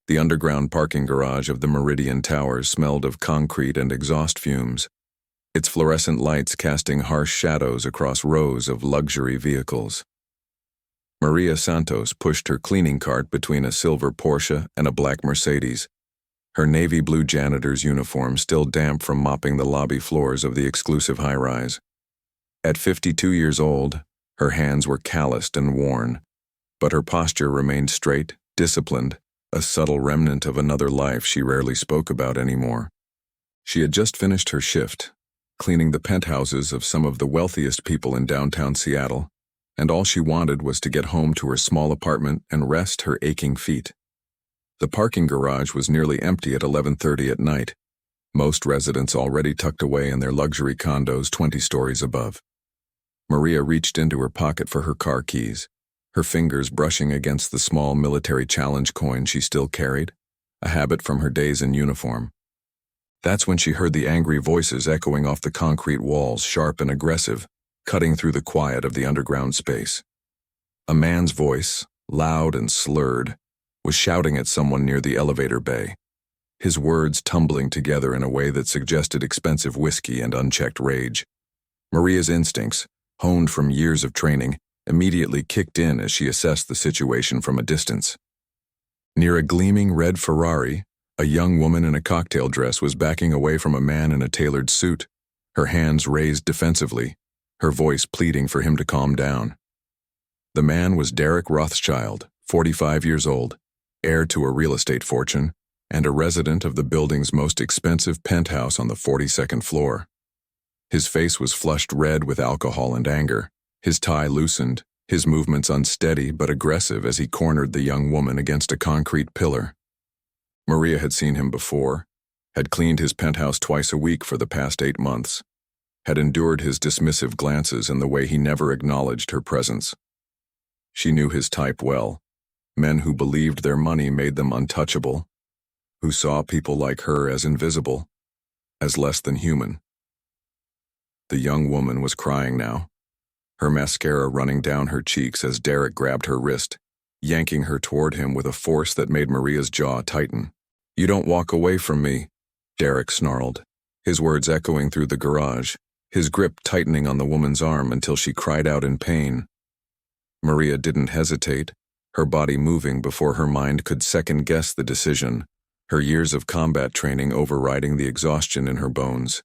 The underground parking garage of the Meridian Towers smelled of concrete and exhaust fumes, its fluorescent lights casting harsh shadows across rows of luxury vehicles. Maria Santos pushed her cleaning cart between a silver Porsche and a black Mercedes, her navy blue janitor's uniform still damp from mopping the lobby floors of the exclusive high-rise. At 52 years old, her hands were calloused and worn, but her posture remained straight, disciplined, a subtle remnant of another life she rarely spoke about anymore. She had just finished her shift, cleaning the penthouses of some of the wealthiest people in downtown Seattle, and all she wanted was to get home to her small apartment and rest her aching feet. The parking garage was nearly empty at 11:30 at night, most residents already tucked away in their luxury condos 20 stories above. Maria reached into her pocket for her car keys, her fingers brushing against the small military challenge coin she still carried, a habit from her days in uniform. That's when she heard the angry voices echoing off the concrete walls, sharp and aggressive, cutting through the quiet of the underground space. A man's voice, loud and slurred, was shouting at someone near the elevator bay, his words tumbling together in a way that suggested expensive whiskey and unchecked rage. Maria's instincts, honed from years of training, immediately kicked in as she assessed the situation from a distance. Near a gleaming red Ferrari, a young woman in a cocktail dress was backing away from a man in a tailored suit, her hands raised defensively, her voice pleading for him to calm down. The man was Derek Rothschild, 45 years old, heir to a real estate fortune, and a resident of the building's most expensive penthouse on the 42nd floor. His face was flushed red with alcohol and anger, his tie loosened, his movements unsteady but aggressive as he cornered the young woman against a concrete pillar. Maria had seen him before, had cleaned his penthouse twice a week for the past 8 months, had endured his dismissive glances and the way he never acknowledged her presence. She knew his type well, men who believed their money made them untouchable, who saw people like her as invisible, as less than human. The young woman was crying now, her mascara running down her cheeks as Derek grabbed her wrist, yanking her toward him with a force that made Maria's jaw tighten. "You don't walk away from me," Derek snarled, his words echoing through the garage, his grip tightening on the woman's arm until she cried out in pain. Maria didn't hesitate, her body moving before her mind could second-guess the decision, her years of combat training overriding the exhaustion in her bones.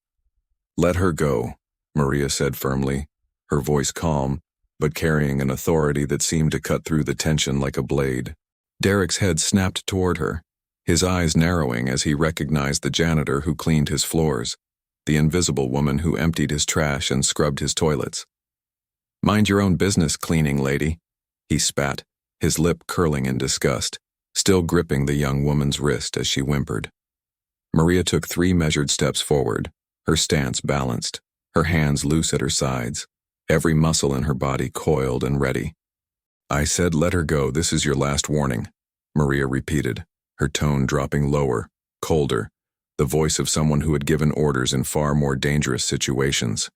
"Let her go," Maria said firmly, her voice calm, but carrying an authority that seemed to cut through the tension like a blade. Derek's head snapped toward her, his eyes narrowing as he recognized the janitor who cleaned his floors, the invisible woman who emptied his trash and scrubbed his toilets. "Mind your own business, cleaning lady," he spat, his lip curling in disgust, still gripping the young woman's wrist as she whimpered. Maria took 3 measured steps forward, her stance balanced, her hands loose at her sides, every muscle in her body coiled and ready. "I said let her go, this is your last warning," Maria repeated, her tone dropping lower, colder, the voice of someone who had given orders in far more dangerous situations.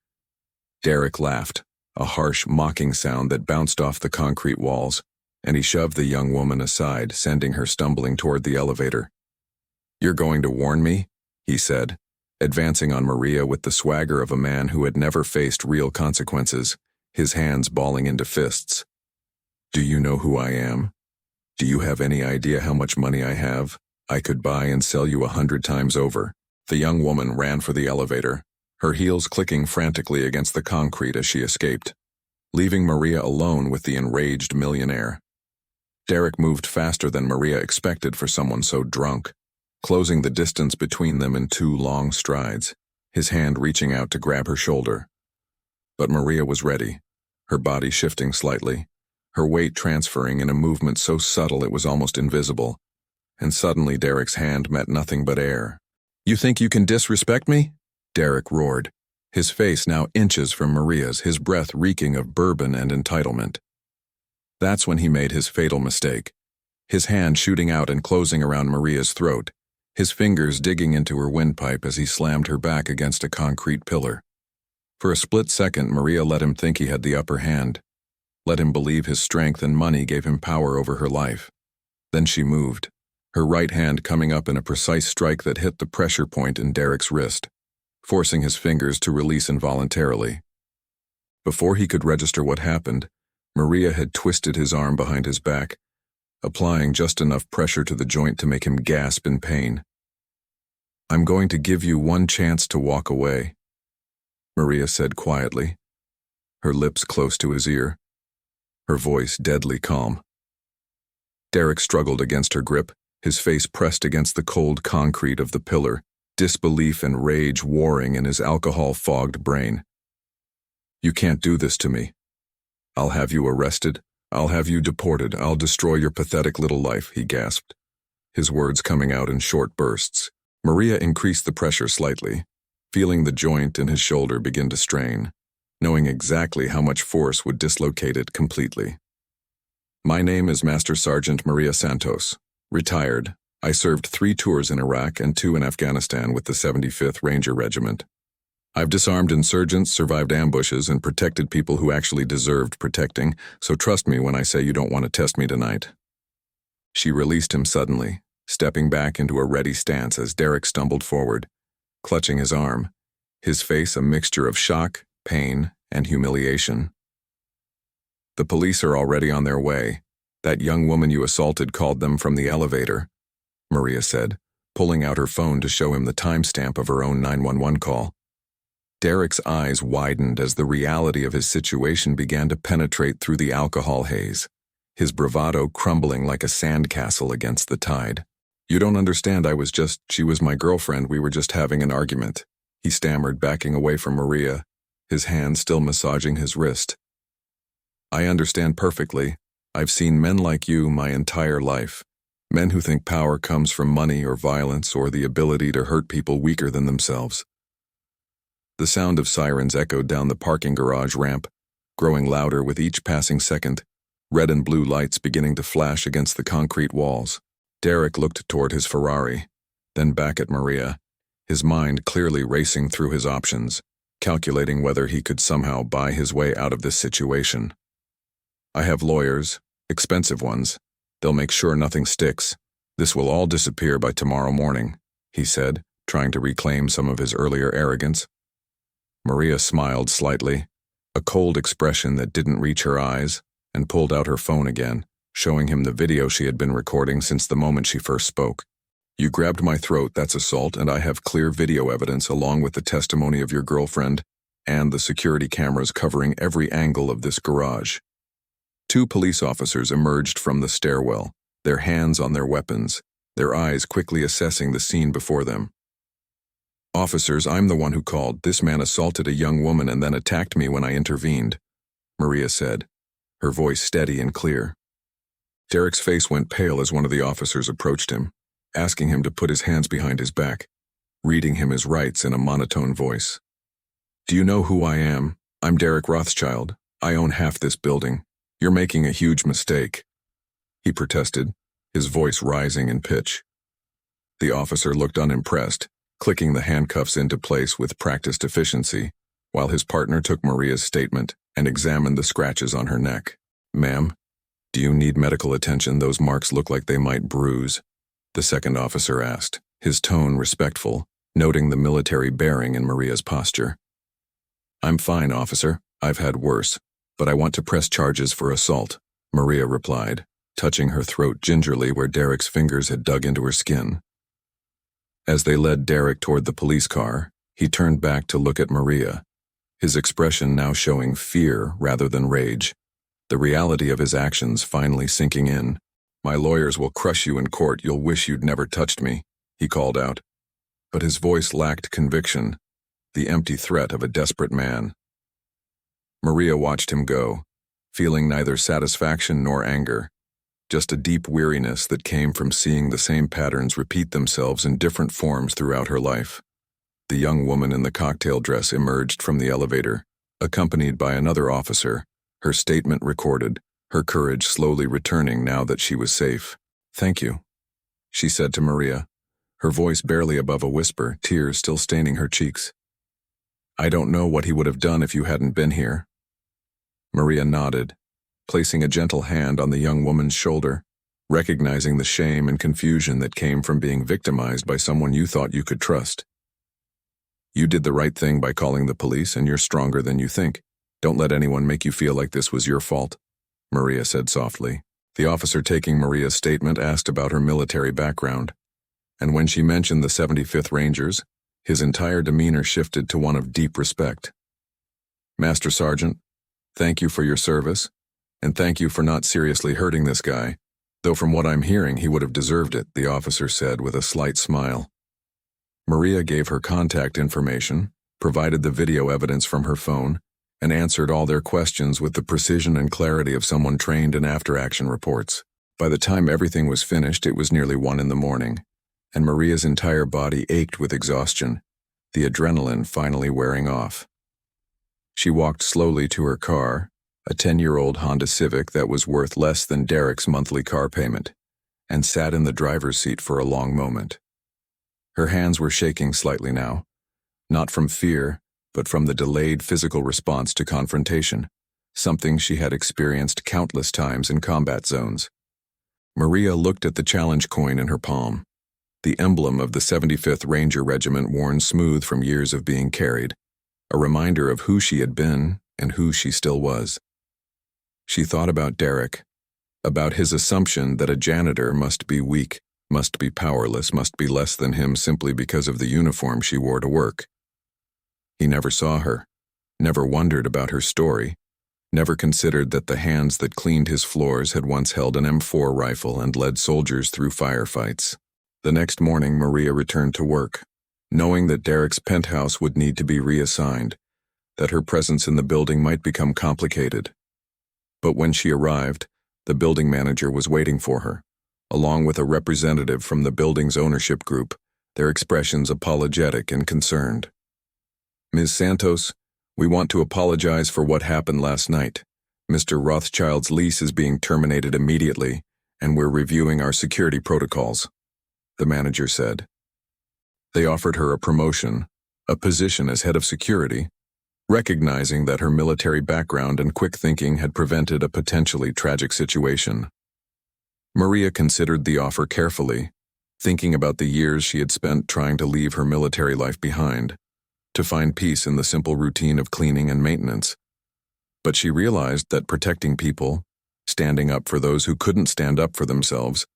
Derek laughed, a harsh, mocking sound that bounced off the concrete walls, and he shoved the young woman aside, sending her stumbling toward the elevator. "You're going to warn me?" he said, advancing on Maria with the swagger of a man who had never faced real consequences, his hands balling into fists. "Do you know who I am? Do you have any idea how much money I have? I could buy and sell you 100 times over." The young woman ran for the elevator, her heels clicking frantically against the concrete as she escaped, leaving Maria alone with the enraged millionaire. Derek moved faster than Maria expected for someone so drunk, closing the distance between them in 2 long strides, his hand reaching out to grab her shoulder. But Maria was ready, her body shifting slightly, her weight transferring in a movement so subtle it was almost invisible, and suddenly Derek's hand met nothing but air. "You think you can disrespect me?" Derek roared, his face now inches from Maria's, his breath reeking of bourbon and entitlement. That's when he made his fatal mistake, his hand shooting out and closing around Maria's throat, his fingers digging into her windpipe as he slammed her back against a concrete pillar. For a split second, Maria let him think he had the upper hand, let him believe his strength and money gave him power over her life. Then she moved, her right hand coming up in a precise strike that hit the pressure point in Derek's wrist, forcing his fingers to release involuntarily. Before he could register what happened, Maria had twisted his arm behind his back, applying just enough pressure to the joint to make him gasp in pain. "I'm going to give you one chance to walk away," Maria said quietly, her lips close to his ear, her voice deadly calm. Derek struggled against her grip, his face pressed against the cold concrete of the pillar, disbelief and rage warring in his alcohol-fogged brain. "You can't do this to me. I'll have you arrested. I'll have you deported. I'll destroy your pathetic little life," he gasped, his words coming out in short bursts. Maria increased the pressure slightly, feeling the joint in his shoulder begin to strain, knowing exactly how much force would dislocate it completely. "My name is Master Sergeant Maria Santos, retired. I served 3 tours in Iraq and 2 in Afghanistan with the 75th Ranger Regiment. I've disarmed insurgents, survived ambushes, and protected people who actually deserved protecting, so trust me when I say you don't want to test me tonight." She released him suddenly, stepping back into a ready stance as Derek stumbled forward, clutching his arm, his face a mixture of shock, pain, and humiliation. "The police are already on their way. That young woman you assaulted called them from the elevator," Maria said, pulling out her phone to show him the timestamp of her own 911 call. Derek's eyes widened as the reality of his situation began to penetrate through the alcohol haze, his bravado crumbling like a sandcastle against the tide. "You don't understand, she was my girlfriend, we were just having an argument," he stammered, backing away from Maria, his hand still massaging his wrist. "I understand perfectly. I've seen men like you my entire life. Men who think power comes from money or violence or the ability to hurt people weaker than themselves." The sound of sirens echoed down the parking garage ramp, growing louder with each passing second, red and blue lights beginning to flash against the concrete walls. Derek looked toward his Ferrari, then back at Maria, his mind clearly racing through his options, calculating whether he could somehow buy his way out of this situation. "I have lawyers, expensive ones. They'll make sure nothing sticks. This will all disappear by tomorrow morning," he said, trying to reclaim some of his earlier arrogance. Maria smiled slightly, a cold expression that didn't reach her eyes, and pulled out her phone again, showing him the video she had been recording since the moment she first spoke. "You grabbed my throat, that's assault, and I have clear video evidence along with the testimony of your girlfriend and the security cameras covering every angle of this garage." 2 police officers emerged from the stairwell, their hands on their weapons, their eyes quickly assessing the scene before them. "Officers, I'm the one who called. This man assaulted a young woman and then attacked me when I intervened," Maria said, her voice steady and clear. Derek's face went pale as one of the officers approached him, asking him to put his hands behind his back, reading him his rights in a monotone voice. "Do you know who I am? I'm Derek Rothschild. I own half this building. You're making a huge mistake," he protested, his voice rising in pitch. The officer looked unimpressed, clicking the handcuffs into place with practiced efficiency, while his partner took Maria's statement and examined the scratches on her neck. "Ma'am, do you need medical attention? Those marks look like they might bruise," the second officer asked, his tone respectful, noting the military bearing in Maria's posture. "I'm fine, officer. I've had worse, but I want to press charges for assault," Maria replied, touching her throat gingerly where Derek's fingers had dug into her skin. As they led Derek toward the police car, he turned back to look at Maria, his expression now showing fear rather than rage, the reality of his actions finally sinking in. "My lawyers will crush you in court. You'll wish you'd never touched me," he called out. But his voice lacked conviction, the empty threat of a desperate man. Maria watched him go, feeling neither satisfaction nor anger, just a deep weariness that came from seeing the same patterns repeat themselves in different forms throughout her life. The young woman in the cocktail dress emerged from the elevator, accompanied by another officer, her statement recorded, her courage slowly returning now that she was safe. "Thank you," she said to Maria, her voice barely above a whisper, tears still staining her cheeks. "I don't know what he would have done if you hadn't been here." Maria nodded, placing a gentle hand on the young woman's shoulder. recognizing the shame and confusion that came from being victimized by someone you thought you could trust. You did the right thing by calling the police, and you're stronger than you think. Don't let anyone make you feel like this was your fault, Maria said softly. The officer taking Maria's statement asked about her military background, and when she mentioned the 75th Rangers, his entire demeanor shifted to one of deep respect. Master Sergeant, thank you for your service, and thank you for not seriously hurting this guy, though from what I'm hearing he would have deserved it, the officer said with a slight smile. Maria gave her contact information, provided the video evidence from her phone, and answered all their questions with the precision and clarity of someone trained in after-action reports. By the time everything was finished, it was nearly 1 a.m, and Maria's entire body ached with exhaustion, the adrenaline finally wearing off. She walked slowly to her car, a 10-year-old Honda Civic that was worth less than Derek's monthly car payment, and sat in the driver's seat for a long moment. Her hands were shaking slightly now, not from fear, but from the delayed physical response to confrontation, something she had experienced countless times in combat zones. Maria looked at the challenge coin in her palm, the emblem of the 75th Ranger Regiment worn smooth from years of being carried, a reminder of who she had been and who she still was. She thought about Derek, about his assumption that a janitor must be weak, must be powerless, must be less than him simply because of the uniform she wore to work. He never saw her, never wondered about her story, never considered that the hands that cleaned his floors had once held an M4 rifle and led soldiers through firefights. The next morning, Maria returned to work, knowing that Derek's penthouse would need to be reassigned, that her presence in the building might become complicated. But when she arrived, the building manager was waiting for her, along with a representative from the building's ownership group, their expressions apologetic and concerned. Ms. Santos, we want to apologize for what happened last night. Mr. Rothschild's lease is being terminated immediately, and we're reviewing our security protocols, the manager said. They offered her a promotion, a position as head of security, recognizing that her military background and quick thinking had prevented a potentially tragic situation. Maria considered the offer carefully, thinking about the years she had spent trying to leave her military life behind, to find peace in the simple routine of cleaning and maintenance. But she realized that protecting people, standing up for those who couldn't stand up for themselves,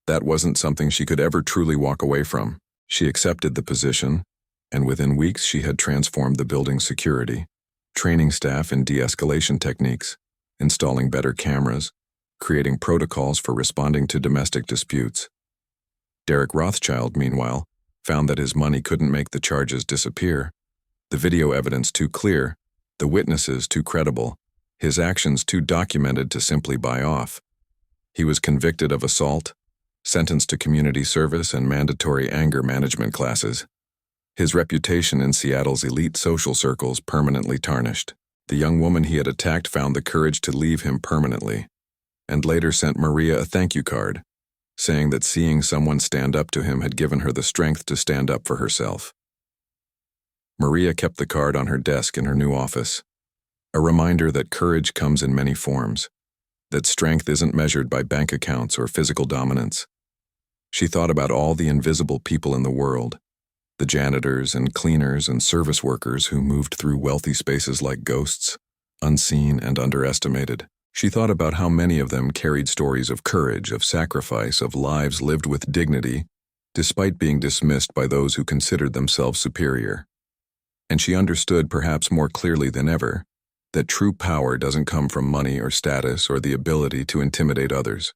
that wasn't something she could ever truly walk away from. She accepted the position, and within weeks she had transformed the building's security, training staff in de-escalation techniques, installing better cameras, creating protocols for responding to domestic disputes. Derek Rothschild, meanwhile, found that his money couldn't make the charges disappear, the video evidence too clear, the witnesses too credible, his actions too documented to simply buy off. He was convicted of assault, sentenced to community service and mandatory anger management classes. His reputation in Seattle's elite social circles permanently tarnished. The young woman he had attacked found the courage to leave him permanently, and later sent Maria a thank you card, saying that seeing someone stand up to him had given her the strength to stand up for herself. Maria kept the card on her desk in her new office, a reminder that courage comes in many forms, that strength isn't measured by bank accounts or physical dominance. She thought about all the invisible people in the world, the janitors and cleaners and service workers who moved through wealthy spaces like ghosts, unseen and underestimated. She thought about how many of them carried stories of courage, of sacrifice, of lives lived with dignity, despite being dismissed by those who considered themselves superior. And she understood perhaps more clearly than ever that true power doesn't come from money or status or the ability to intimidate others.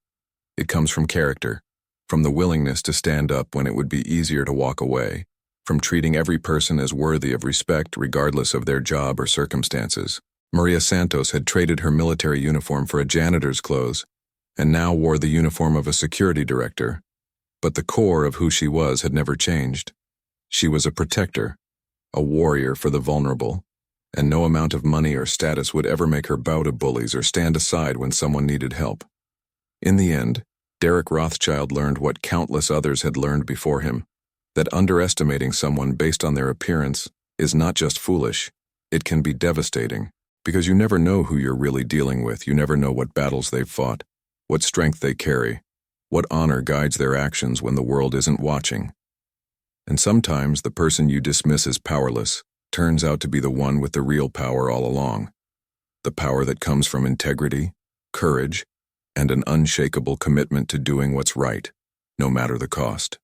It comes from character, from the willingness to stand up when it would be easier to walk away, from treating every person as worthy of respect regardless of their job or circumstances. Maria Santos had traded her military uniform for a janitor's clothes, and now wore the uniform of a security director. But the core of who she was had never changed. She was a protector, a warrior for the vulnerable, and no amount of money or status would ever make her bow to bullies or stand aside when someone needed help. In the end, Derek Rothschild learned what countless others had learned before him, that underestimating someone based on their appearance is not just foolish, it can be devastating, because you never know who you're really dealing with, you never know what battles they've fought, what strength they carry, What honor guides their actions when the world isn't watching? And sometimes the person you dismiss as powerless turns out to be the one with the real power all along. The power that comes from integrity, courage, and an unshakable commitment to doing what's right, no matter the cost.